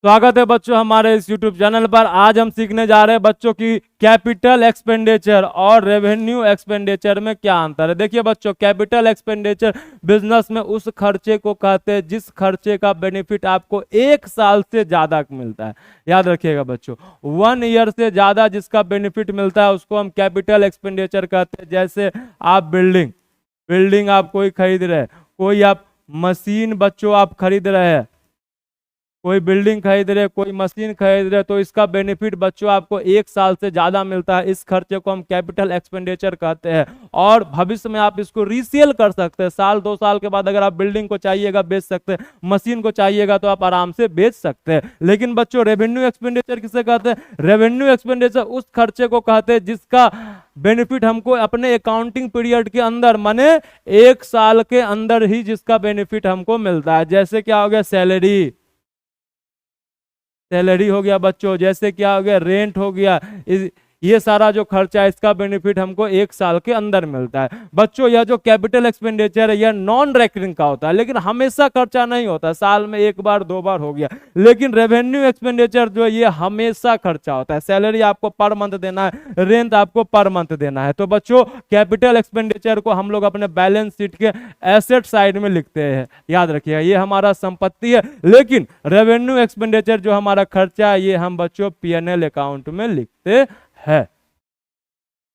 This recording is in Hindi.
स्वागत है बच्चों हमारे इस YouTube चैनल पर। आज हम सीखने जा रहे हैं बच्चों की कैपिटल एक्सपेंडिचर और रेवेन्यू एक्सपेंडिचर में क्या अंतर है। देखिए बच्चों, कैपिटल एक्सपेंडिचर बिजनेस में उस खर्चे को कहते हैं जिस खर्चे का बेनिफिट आपको 1 साल से ज्यादा मिलता है। याद रखिएगा बच्चों, 1 ईयर से ज्यादा जिसका बेनिफिट मिलता है उसको हम कैपिटल एक्सपेंडिचर कहते हैं। जैसे आप बिल्डिंग आप कोई खरीद रहे हैं, कोई आप मशीन बच्चों आप खरीद रहे हैं, कोई बिल्डिंग खरीद रहे, कोई मशीन खरीद रहे, तो इसका बेनिफिट बच्चों आपको 1 साल से ज्यादा मिलता है। इस खर्चे को हम कैपिटल एक्सपेंडिचर कहते हैं। और भविष्य में आप इसको रीसेल कर सकते हैं। 1-2 साल के बाद अगर आप बिल्डिंग को चाहिएगा बेच सकते हैं, मशीन को चाहिएगा तो आप आराम से बेच सकते हैं। लेकिन बच्चों रेवेन्यू एक्सपेंडिचर किसे कहते हैं? रेवेन्यू एक्सपेंडिचर उस खर्चे को कहते हैं जिसका बेनिफिट हमको अपने अकाउंटिंग पीरियड के अंदर, माने 1 साल के अंदर ही जिसका बेनिफिट हमको मिलता है। जैसे क्या हो गया, सैलरी हो गया बच्चों, जैसे क्या हो गया, रेंट हो गया। ये सारा जो खर्चा है इसका बेनिफिट हमको 1 साल के अंदर मिलता है। बच्चों यह जो कैपिटल एक्सपेंडिचर है यह नॉन रेकरिंग का होता है, लेकिन हमेशा खर्चा नहीं होता, साल में 1 बार 2 बार हो गया। लेकिन रेवेन्यू एक्सपेंडिचर जो है ये हमेशा खर्चा होता है। सैलरी आपको पर मंथ देना है, रेंट आपको पर मंथ देना है। तो बच्चों कैपिटल एक्सपेंडिचर को हम लोग अपने बैलेंस शीट के एसेट साइड में लिखते हैं। याद रखिएगा ये हमारा संपत्ति है। लेकिन रेवेन्यू एक्सपेंडिचर जो हमारा खर्चा है ये हम बच्चों P&L अकाउंट में लिखते है।